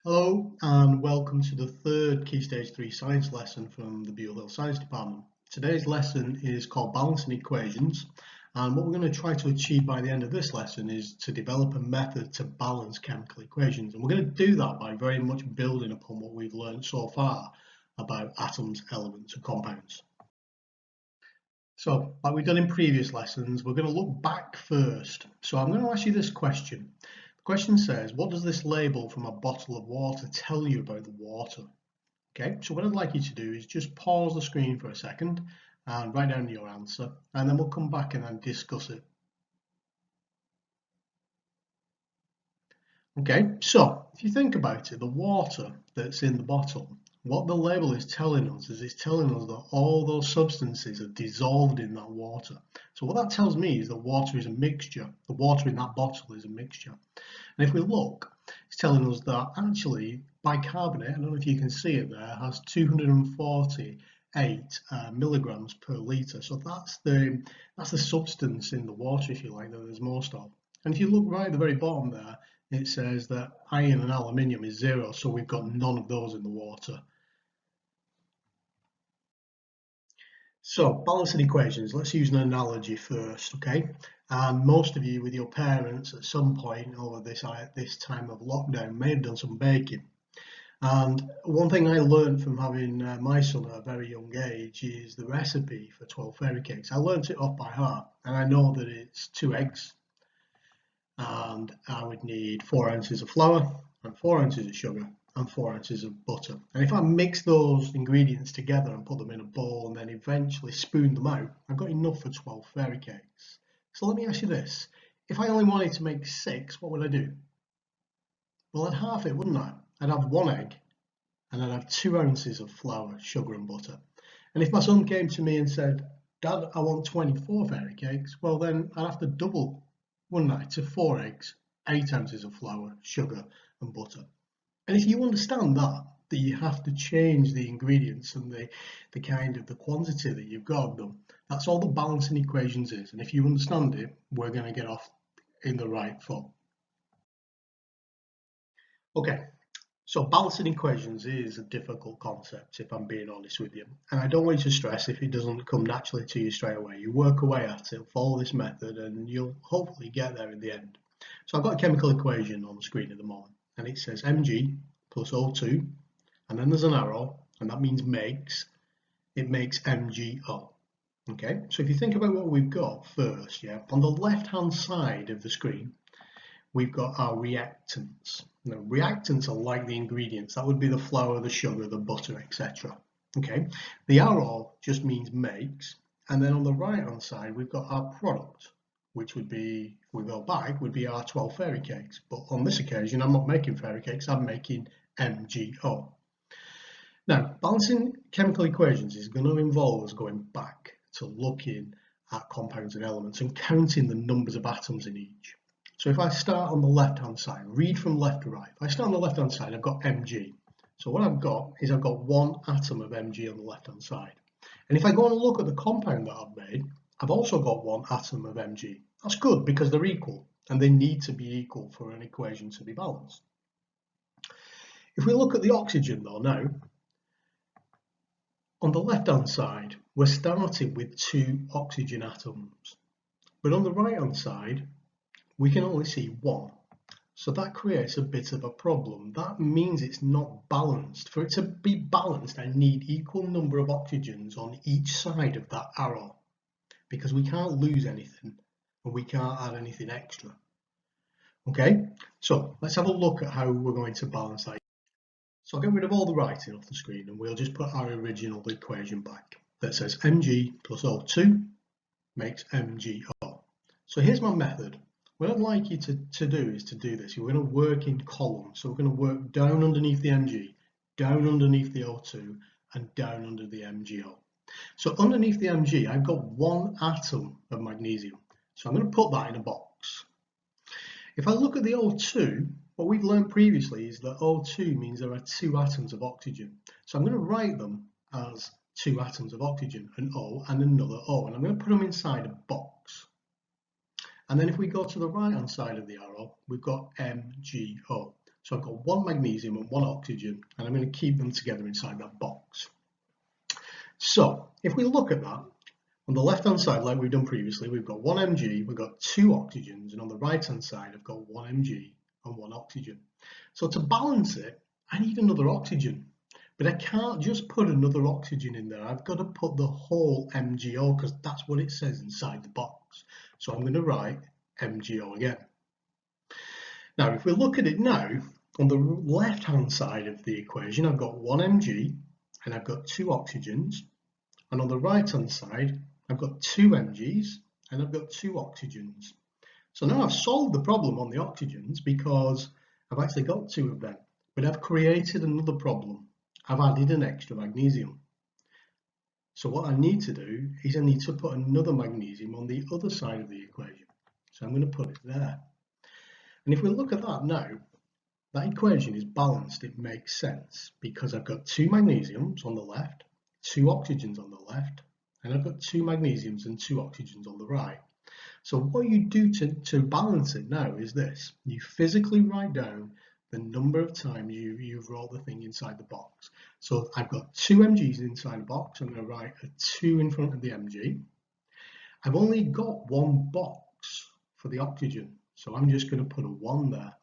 Hello and welcome to the third Key Stage 3 science lesson from the Buile Hill Science Department. Today's lesson is called Balancing Equations, and what we're going to try to achieve by the end of this lesson is to develop a method to balance chemical equations. And we're going to do that by very much building upon what we've learned so far about atoms, elements and compounds. So, like we've done in previous lessons, we're going to look back first. So I'm going to ask you this question. The question says, what does this label from a bottle of water tell you about the water? Okay, so what I'd like you to do is just pause the screen for a second and write down your answer, and then we'll come back and then discuss it. Okay, so if you think about it, the water that's in the bottle, what the label is telling us is it's telling us that all those substances are dissolved in that water. So what that tells me is that water is a mixture. The water in that bottle is a mixture. And if we look, it's telling us that actually bicarbonate, I don't know if you can see it there, has 248 milligrams per litre. So that's the substance in the water, if you like, that there's most of. And if you look right at the very bottom there, it says that iron and aluminium is 0, so we've got none of those in the water. So, balancing equations, let's use an analogy first, okay? And most of you with your parents at some point over this time of lockdown may have done some baking. And one thing I learned from having my son at a very young age is the recipe for 12 fairy cakes. I learned it off by heart, and I know that it's 2 eggs, and I would need 4 ounces of flour and 4 ounces of sugar and 4 ounces of butter. And if I mix those ingredients together and put them in a bowl and then eventually spoon them out, I've got enough for 12 fairy cakes. So let me ask you this. If I only wanted to make 6, what would I do? Well, I'd half it, wouldn't I? I'd have 1 egg and I'd have 2 ounces of flour, sugar and butter. And if my son came to me and said, Dad, I want 24 fairy cakes, well then I'd have to double, wouldn't I, to 4 eggs, 8 ounces of flour, sugar and butter. And if you understand that you have to change the ingredients and the kind of the quantity that you've got of them, that's all the balancing equations is. And if you understand it, we're going to get off in the right foot. Okay, so balancing equations is a difficult concept, if I'm being honest with you. And I don't want you to stress if it doesn't come naturally to you straight away. You work away at it, follow this method, and you'll hopefully get there in the end. So I've got a chemical equation on the screen at the moment, and it says Mg plus O2, and then there's an arrow, and that means makes. It makes MgO. Okay, so if you think about what we've got first, yeah, on the left-hand side of the screen, we've got our reactants. Now, reactants are like the ingredients. That would be the flour, the sugar, the butter, etc. Okay, the arrow just means makes, and then on the right-hand side, we've got our product, which would be, if we go back, would be our 12 fairy cakes. But on this occasion, I'm not making fairy cakes, I'm making MgO. Now, balancing chemical equations is going to involve us going back to looking at compounds and elements and counting the numbers of atoms in each. So if I start on the left-hand side, read from left to right. If I start on the left-hand side, I've got Mg. So what I've got is I've got 1 atom of Mg on the left-hand side. And if I go and look at the compound that I've made, I've also got 1 atom of Mg. That's good because they're equal, and they need to be equal for an equation to be balanced. If we look at the oxygen though now, on the left-hand side, we're starting with 2 oxygen atoms. But on the right-hand side, we can only see 1. So that creates a bit of a problem. That means it's not balanced. For it to be balanced, I need equal number of oxygens on each side of that arrow, because we can't lose anything and we can't add anything extra. Okay, so let's have a look at how we're going to balance that. So I'll get rid of all the writing off the screen and we'll just put our original equation back that says Mg plus O2 makes MgO. So here's my method. What I'd like you to do is to do this. We're going to work in columns. So we're going to work down underneath the Mg, down underneath the O2, and down under the MgO. So underneath the Mg, I've got 1 atom of magnesium. So I'm going to put that in a box. If I look at the O2, what we've learned previously is that O2 means there are 2 atoms of oxygen. So I'm going to write them as 2 atoms of oxygen, an O and another O, and I'm going to put them inside a box. And then if we go to the right hand side of the arrow, we've got MgO. So I've got one magnesium and one oxygen, and I'm going to keep them together inside that box. So if we look at that, on the left hand side, like we've done previously, we've got 1 mg, we've got 2 oxygens, and on the right hand side, I've got 1 mg and 1 oxygen. So to balance it, I need another oxygen, but I can't just put another oxygen in there. I've got to put the whole MgO because that's what it says inside the box. So I'm going to write MgO again. Now, if we look at it now, on the left hand side of the equation, I've got 1 mg and I've got 2 oxygens, and on the right hand side, I've got 2 mgs and I've got 2 oxygens. So now I've solved the problem on the oxygens because I've actually got 2 of them, but I've created another problem. I've added an extra magnesium. So what I need to do is I need to put another magnesium on the other side of the equation. So I'm going to put it there. And if we look at that now, that equation is balanced. It makes sense because I've got 2 magnesiums on the left, 2 oxygens on the left, and I've got 2 magnesiums and 2 oxygens on the right. So what you do to balance it now is this. You physically write down the number of times you've rolled the thing inside the box. So I've got 2 mgs inside the box. I'm going to write a 2 in front of the mg. I've only got one box for the oxygen, so I'm just going to put a 1 there.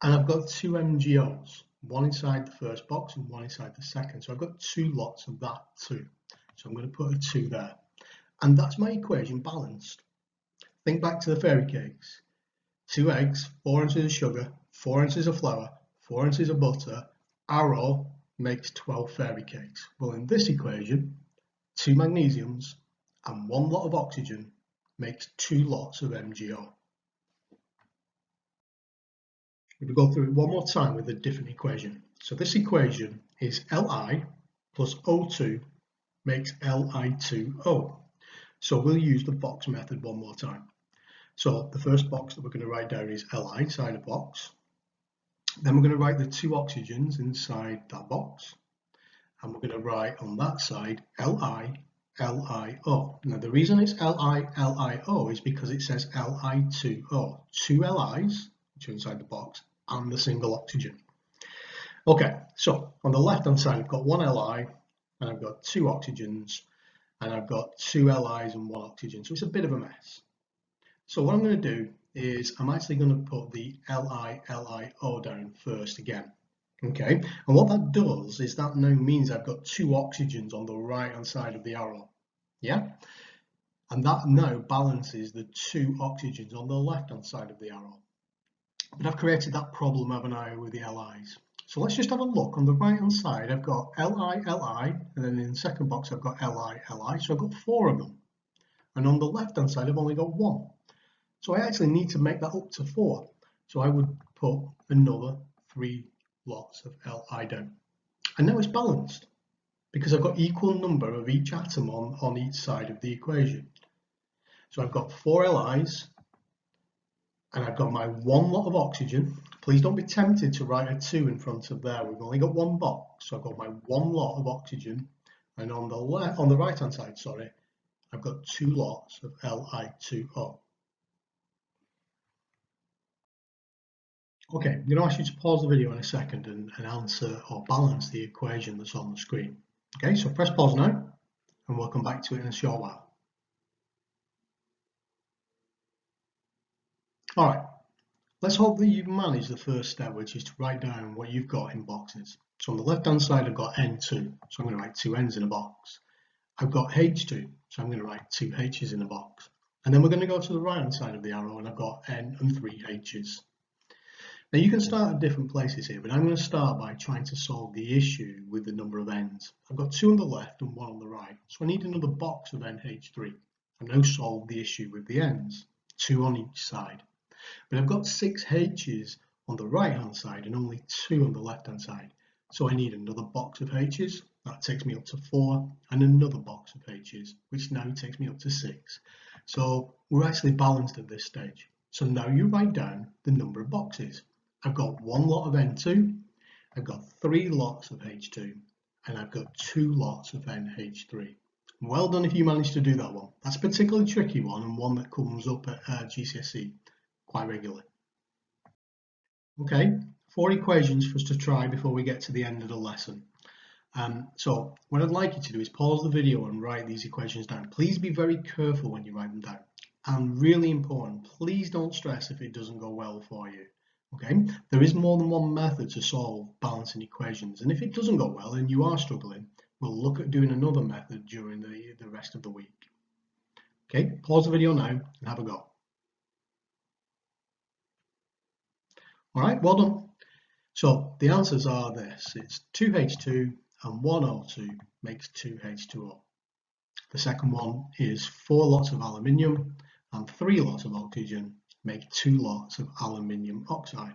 And I've got 2 MgOs, one inside the first box and one inside the second. So I've got 2 lots of that too. So I'm going to put a 2 there. And that's my equation balanced. Think back to the fairy cakes. 2 eggs, 4 ounces of sugar, 4 ounces of flour, 4 ounces of butter, arrow makes 12 fairy cakes. Well, in this equation, 2 magnesiums and 1 lot of oxygen makes 2 lots of MgO. If we go through it one more time with a different equation. So this equation is Li plus O2 makes Li2O. So we'll use the box method one more time. So the first box that we're going to write down is Li inside a box. Then we're going to write the 2 oxygens inside that box. And we're going to write on that side Li, LiO. Now the reason it's Li, LiO is because it says Li2O. 2 Li's, which are inside the box, and the single oxygen. Okay, so on the left hand side I've got 1 Li and I've got 2 oxygens and I've got 2 Li's and 1 oxygen, so it's a bit of a mess. So what I'm going to do is I'm actually going to put the Li, LiO down first again. Okay, and what that does is that now means I've got 2 oxygens on the right hand side of the arrow. Yeah, and that now balances the 2 oxygens on the left hand side of the arrow. But I've created that problem, haven't I, with the Li's. So let's just have a look. On the right hand side I've got Li, Li, and then in the second box I've got Li, Li, so I've got 4 of them. And on the left hand side I've only got 1. So I actually need to make that up to 4. So I would put another 3 lots of Li down. And now it's balanced because I've got equal number of each atom on each side of the equation. So I've got 4 Li's and I've got my 1 lot of oxygen. Please don't be tempted to write a 2 in front of there. We've only got 1 box. So I've got my 1 lot of oxygen, and on the right hand side, sorry, I've got 2 lots of Li2O. Okay, I'm going to ask you to pause the video in a second and answer or balance the equation that's on the screen. Okay, so press pause now and we'll come back to it in a short while. All right, let's hope that you've managed the first step, which is to write down what you've got in boxes. So on the left hand side I've got N2, so I'm going to write 2 N's in a box. I've got H2, so I'm going to write 2 H's in a box. And then we're going to go to the right hand side of the arrow and I've got N and 3 H's. Now you can start at different places here, but I'm going to start by trying to solve the issue with the number of N's. I've got 2 on the left and 1 on the right, so I need another box of NH3. I've now solved the issue with the N's, 2 on each side. But I've got 6 H's on the right hand side and only 2 on the left hand side. So I need another box of H's, that takes me up to 4, and another box of H's, which now takes me up to 6. So we're actually balanced at this stage. So now you write down the number of boxes. I've got 1 lot of N2, I've got 3 lots of H2, and I've got 2 lots of NH3. Well done if you managed to do that one. That's a particularly tricky one and one that comes up at GCSE quite regularly. Okay, 4 equations for us to try before we get to the end of the lesson. So what I'd like you to do is pause the video and write these equations down. Please be very careful when you write them down. And really important, please don't stress if it doesn't go well for you. Okay, there is more than one method to solve balancing equations, and if it doesn't go well and you are struggling, we'll look at doing another method during the rest of the week. Okay, pause the video now and have a go. All right, well done. So the answers are this: it's 2H2 and 1O2 makes 2H2O. The second one is 4 lots of aluminium and 3 lots of oxygen make 2 lots of aluminium oxide.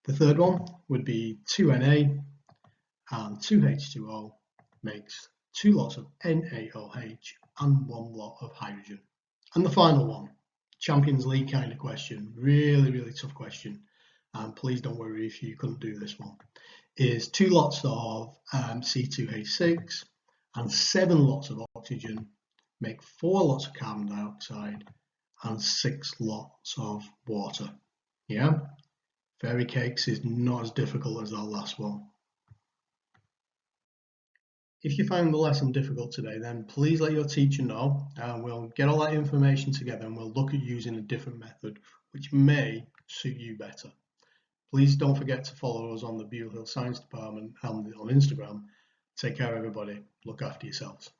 The third one would be 2Na and 2H2O makes 2 lots of NaOH and 1 lot of hydrogen. And the final one, Champions League kind of question, really tough question, and please don't worry if you couldn't do this one, is 2 lots of C2H6 and 7 lots of oxygen make 4 lots of carbon dioxide and 6 lots of water. Yeah, fairy cakes is not as difficult as that last one. If you found the lesson difficult today, then please let your teacher know, and we'll get all that information together and we'll look at using a different method which may suit you better. Please don't forget to follow us on the Buile Hill Science Department and on Instagram. Take care, everybody. Look after yourselves.